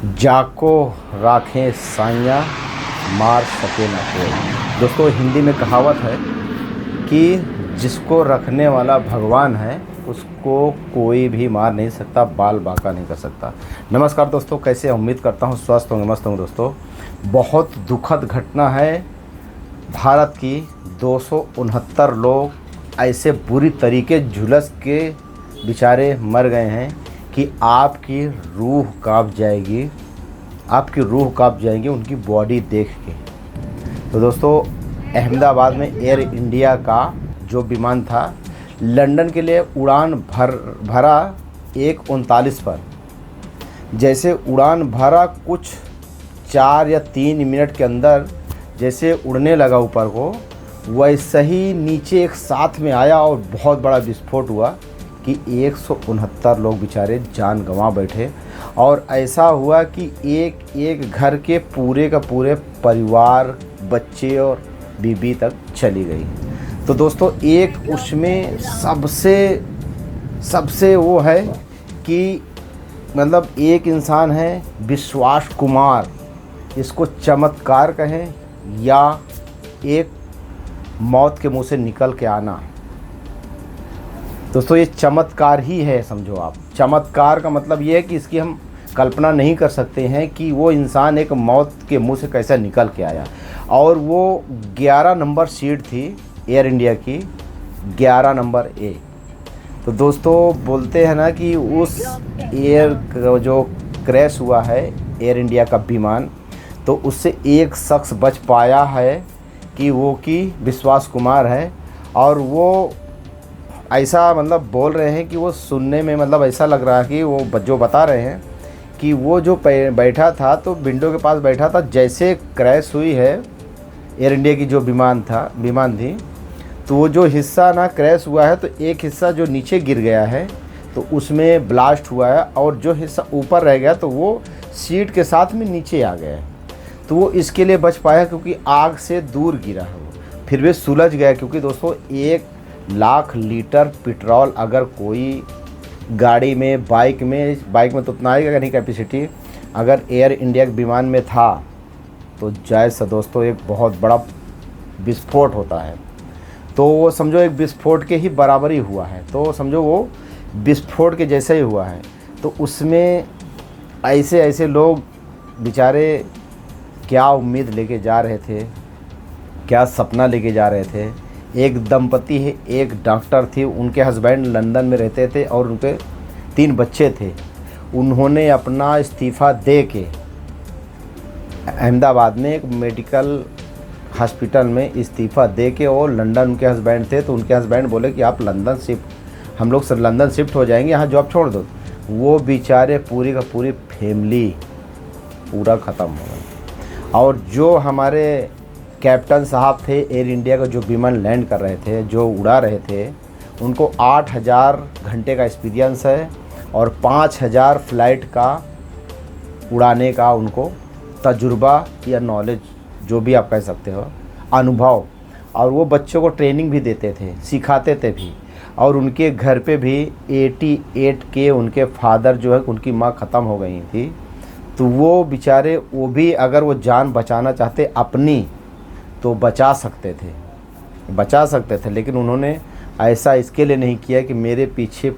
जाको राखें साइयाँ मार सके न कोई। दोस्तों हिंदी में कहावत है कि जिसको रखने वाला भगवान है उसको कोई भी मार नहीं सकता, बाल बांका नहीं कर सकता। नमस्कार दोस्तों, कैसे उम्मीद करता हूँ स्वस्थ होंगे, मस्त होंगे। दोस्तों बहुत दुखद घटना है। भारत की 269 लोग ऐसे बुरी तरीके झुलस के बेचारे मर गए हैं कि आपकी रूह कांप जाएगी, आपकी रूह कांप जाएगी उनकी बॉडी देख के। तो दोस्तों अहमदाबाद में एयर इंडिया का जो विमान था लंदन के लिए उड़ान भरा 1:39 पर। जैसे उड़ान भरा कुछ 4 या 3 मिनट के अंदर जैसे उड़ने लगा ऊपर को, वैसे ही नीचे एक साथ में आया और बहुत बड़ा विस्फोट हुआ कि 169 लोग बेचारे जान गंवा बैठे। और ऐसा हुआ कि एक एक घर के पूरे का पूरे परिवार, बच्चे और बीबी तक चली गई। तो दोस्तों एक उसमें सबसे वो है कि मतलब एक इंसान है विश्वास कुमार, इसको चमत्कार कहें या एक मौत के मुंह से निकल के आना। दोस्तों ये चमत्कार ही है, समझो आप। चमत्कार का मतलब ये है कि इसकी हम कल्पना नहीं कर सकते हैं कि वो इंसान एक मौत के मुंह से कैसे निकल के आया। और वो 11 नंबर सीट थी एयर इंडिया की, 11 नंबर ए। तो दोस्तों बोलते हैं ना कि उस जो क्रैश हुआ है एयर इंडिया का विमान, तो उससे एक शख्स बच पाया है कि वो कि विश्वास कुमार है। और वो ऐसा मतलब बोल रहे हैं कि वो सुनने में मतलब ऐसा लग रहा है कि वो जो बता रहे हैं कि वो जो बैठा था तो विंडो के पास बैठा था। जैसे क्रैश हुई है एयर इंडिया की जो विमान थी, तो वो जो हिस्सा ना क्रैश हुआ है तो एक हिस्सा जो नीचे गिर गया है तो उसमें ब्लास्ट हुआ है, और जो हिस्सा ऊपर रह गया तो वो सीट के साथ में नीचे आ गया है। तो वो इसके लिए बच पाया क्योंकि आग से दूर गिरा है वो, फिर भी सुलझ गया। क्योंकि दोस्तों 1 लाख लीटर पेट्रोल अगर कोई गाड़ी में, बाइक में तो उतना आएगा नहीं कैपेसिटी, अगर एयर इंडिया के विमान में था तो जैसा दोस्तों एक बहुत बड़ा विस्फोट होता है। तो वो समझो एक विस्फोट के ही बराबर ही हुआ है। तो समझो वो विस्फोट के जैसा ही हुआ है। तो उसमें ऐसे लोग बेचारे क्या उम्मीद लेके जा रहे थे, क्या सपना लेके जा रहे थे। एक दंपति है, एक डॉक्टर थी, उनके हस्बैंड लंदन में रहते थे और उनके 3 बच्चे थे। उन्होंने अपना इस्तीफ़ा दे के अहमदाबाद में एक मेडिकल हॉस्पिटल में इस्तीफ़ा दे के, और लंदन उनके हस्बैंड थे। तो उनके हस्बैंड बोले कि आप हम लोग लंदन शिफ्ट हो जाएंगे, यहाँ जॉब छोड़ दो। वो बेचारे पूरी का पूरी फैमिली पूरा ख़त्म हो गई। और जो हमारे कैप्टन साहब थे एयर इंडिया का, जो विमान लैंड कर रहे थे, जो उड़ा रहे थे, उनको 8000 घंटे का एक्सपीरियंस है और 5000 फ्लाइट का उड़ाने का उनको तजुर्बा या नॉलेज, जो भी आप कह सकते हो, अनुभव। और वो बच्चों को ट्रेनिंग भी देते थे, सिखाते थे भी। और उनके घर पे भी 88 के उनके फादर जो है, उनकी माँ ख़त्म हो गई थी। तो वो बेचारे, वो भी अगर वो जान बचाना चाहते अपनी तो बचा सकते थे। लेकिन उन्होंने ऐसा इसके लिए नहीं किया कि मेरे पीछे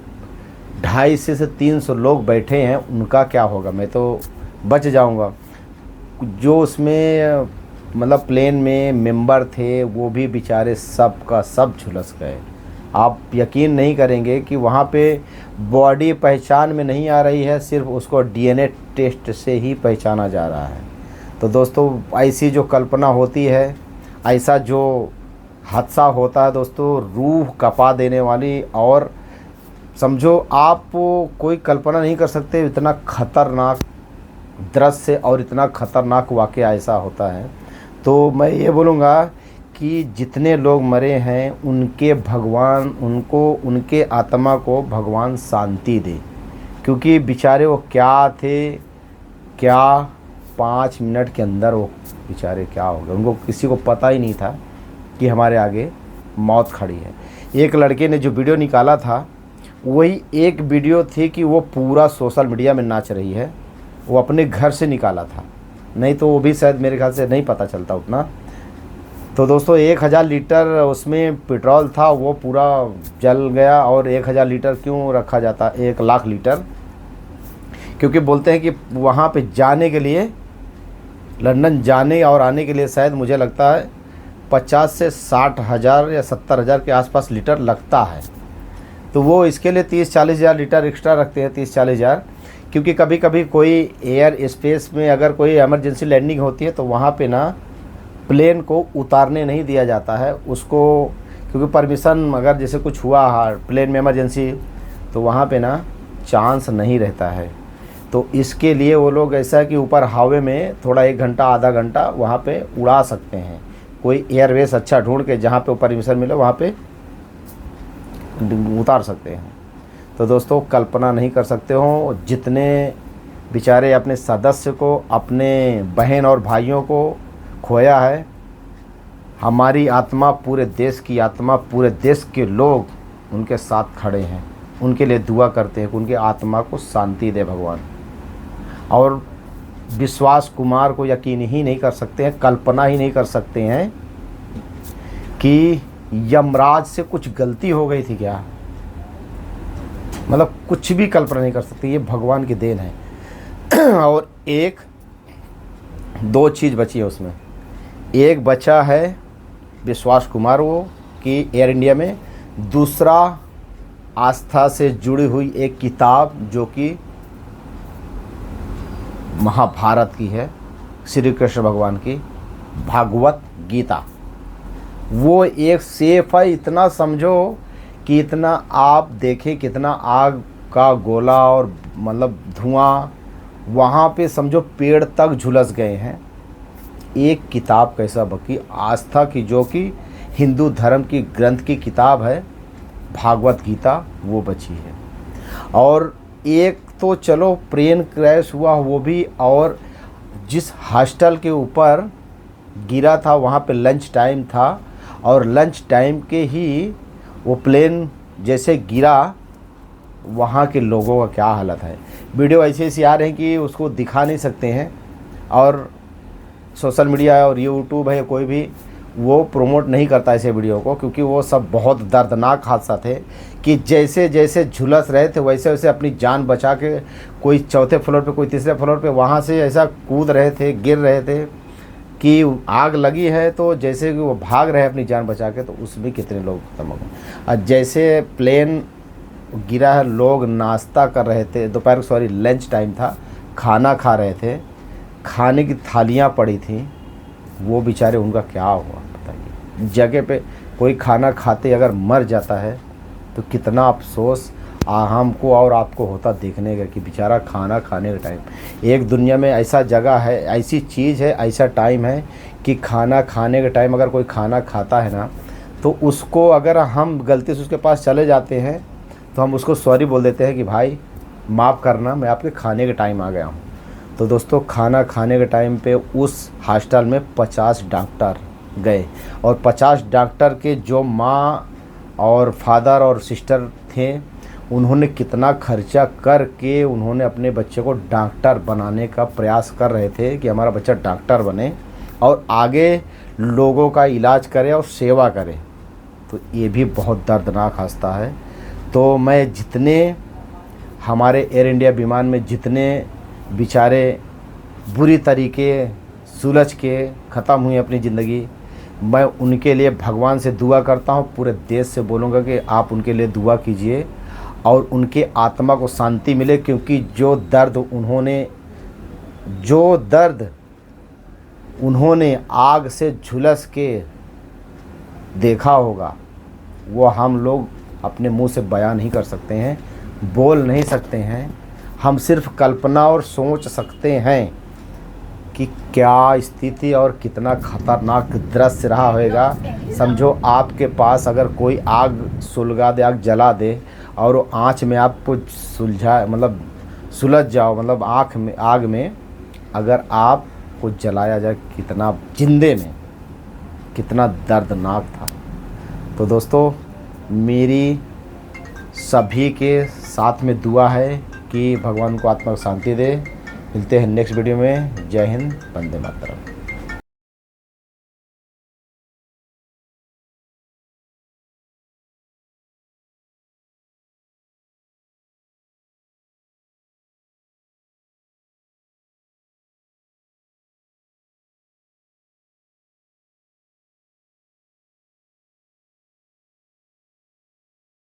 250 से 300 लोग बैठे हैं, उनका क्या होगा, मैं तो बच जाऊंगा। जो उसमें मतलब प्लेन में मेंबर थे वो भी बेचारे सब का सब झुलस गए। आप यकीन नहीं करेंगे कि वहाँ पे बॉडी पहचान में नहीं आ रही है, सिर्फ उसको डीएनए टेस्ट से ही पहचाना जा रहा है। तो दोस्तों ऐसी जो कल्पना होती है, ऐसा जो हादसा होता है दोस्तों, रूह कपा देने वाली। और समझो आप कोई कल्पना नहीं कर सकते इतना खतरनाक दृश्य और इतना खतरनाक वाक़या ऐसा होता है। तो मैं ये बोलूँगा कि जितने लोग मरे हैं उनके भगवान, उनके आत्मा को भगवान शांति दे। क्योंकि बेचारे वो क्या थे, क्या 5 मिनट के अंदर वो बेचारे क्या हो गए, उनको किसी को पता ही नहीं था कि हमारे आगे मौत खड़ी है। एक लड़के ने जो वीडियो निकाला था वही एक वीडियो थी कि वो पूरा सोशल मीडिया में नाच रही है। वो अपने घर से निकाला था, नहीं तो वो भी शायद मेरे ख्याल से नहीं पता चलता उतना। तो दोस्तों 1000 लीटर उसमें पेट्रोल था, वो पूरा जल गया। और 1000 लीटर क्यों रखा जाता, 1 लाख लीटर, क्योंकि बोलते हैं कि वहाँ पे जाने के लिए, लंदन जाने और आने के लिए शायद मुझे लगता है 50 से 60 हज़ार या 70 हज़ार के आसपास लीटर लगता है। तो वो इसके लिए 30-40 हज़ार लीटर एक्स्ट्रा रखते हैं, 30-40 हज़ार, क्योंकि कभी कभी कोई एयर स्पेस में अगर कोई इमरजेंसी लैंडिंग होती है तो वहाँ पे ना प्लेन को उतारने नहीं दिया जाता है उसको, क्योंकि परमिशन अगर जैसे कुछ हुआ प्लेन में इमरजेंसी तो वहाँ पे ना चांस नहीं रहता है। तो इसके लिए वो लोग ऐसा है कि ऊपर हवा में थोड़ा 1 घंटा आधा घंटा वहाँ पे उड़ा सकते हैं, कोई एयरवेज अच्छा ढूंढ के जहाँ पे परमिशन मिले वहाँ पे उतार सकते हैं। तो दोस्तों कल्पना नहीं कर सकते हो जितने बेचारे अपने सदस्य को, अपने बहन और भाइयों को खोया है। हमारी आत्मा, पूरे देश की आत्मा, पूरे देश के लोग उनके साथ खड़े हैं, उनके लिए दुआ करते हैं कि उनके आत्मा को शांति दे भगवान। और विश्वास कुमार को यकीन ही नहीं कर सकते हैं, कल्पना ही नहीं कर सकते हैं कि यमराज से कुछ गलती हो गई थी क्या, मतलब कुछ भी कल्पना नहीं कर सकते, ये भगवान की देन है। और 2 चीज़ बची है उसमें, एक बचा है विश्वास कुमार वो कि एयर इंडिया में, दूसरा आस्था से जुड़ी हुई एक किताब जो कि महाभारत की है, श्री कृष्ण भगवान की भागवत गीता। वो एक सेफ है, इतना समझो कि इतना आप देखें कितना आग का गोला और मतलब धुआं वहाँ पे समझो पेड़ तक झुलस गए हैं। एक किताब कैसा बकी आस्था की, जो कि हिंदू धर्म की ग्रंथ की किताब है भागवत गीता, वो बची है। और एक तो चलो प्लेन क्रैश हुआ वो भी, और जिस हॉस्टल के ऊपर गिरा था वहाँ पे लंच टाइम था, और लंच टाइम के ही वो प्लेन जैसे गिरा, वहाँ के लोगों का क्या हालत है। वीडियो ऐसे ऐसे आ रहे हैं कि उसको दिखा नहीं सकते हैं, और सोशल मीडिया और यूट्यूब है कोई भी वो प्रोमोट नहीं करता ऐसे वीडियो को, क्योंकि वो सब बहुत दर्दनाक हादसा थे कि जैसे जैसे झुलस रहे थे वैसे वैसे अपनी जान बचा के कोई 4थे फ्लोर पे, कोई 3रे फ्लोर पे वहाँ से ऐसा कूद रहे थे, गिर रहे थे कि आग लगी है, तो जैसे कि वो भाग रहे अपनी जान बचा के, तो उसमें कितने लोग खत्म हो गए। और जैसे प्लेन गिरा है, लोग नाश्ता कर रहे थे, दोपहर लंच टाइम था, खाना खा रहे थे, खाने की थालियाँ पड़ी थी, वो बेचारे उनका क्या हुआ बताइए। जगह पे कोई खाना खाते अगर मर जाता है तो कितना अफसोस हमको और आपको होता देखने का, कि बेचारा खाना खाने का टाइम, एक दुनिया में ऐसा जगह है, ऐसी चीज़ है, ऐसा टाइम है कि खाना खाने के टाइम अगर कोई खाना खाता है ना, तो उसको अगर हम गलती से उसके पास चले जाते हैं तो हम उसको सॉरी बोल देते हैं कि भाई माफ़ करना, मैं आपके खाने के टाइम आ गया हूँ। तो दोस्तों खाना खाने के टाइम पे उस हॉस्टल में 50 डॉक्टर गए, और 50 डॉक्टर के जो माँ और फादर और सिस्टर थे, उन्होंने कितना खर्चा करके उन्होंने अपने बच्चे को डॉक्टर बनाने का प्रयास कर रहे थे कि हमारा बच्चा डॉक्टर बने और आगे लोगों का इलाज करे और सेवा करे। तो ये भी बहुत दर्दनाक हादसा है। तो मैं जितने हमारे एयर इंडिया विमान में जितने बेचारे बुरी तरीके सुलझ के ख़त्म हुई अपनी ज़िंदगी, मैं उनके लिए भगवान से दुआ करता हूँ, पूरे देश से बोलूँगा कि आप उनके लिए दुआ कीजिए और उनके आत्मा को शांति मिले, क्योंकि जो दर्द उन्होंने आग से झुलस के देखा होगा, वो हम लोग अपने मुंह से बयान नहीं कर सकते हैं, बोल नहीं सकते हैं। हम सिर्फ कल्पना और सोच सकते हैं कि क्या स्थिति और कितना खतरनाक दृश्य रहा होगा। समझो आपके पास अगर कोई आग सुलगा दे, आग जला दे, और वो आँच में आपको सुलझ जाओ, मतलब आग में अगर आपको जलाया जाए, कितना जिंदे में कितना दर्दनाक था। तो दोस्तों मेरी सभी के साथ में दुआ है कि भगवान को आत्मा को शांति दे। मिलते हैं नेक्स्ट वीडियो में। जय हिंद, वंदे मातरम।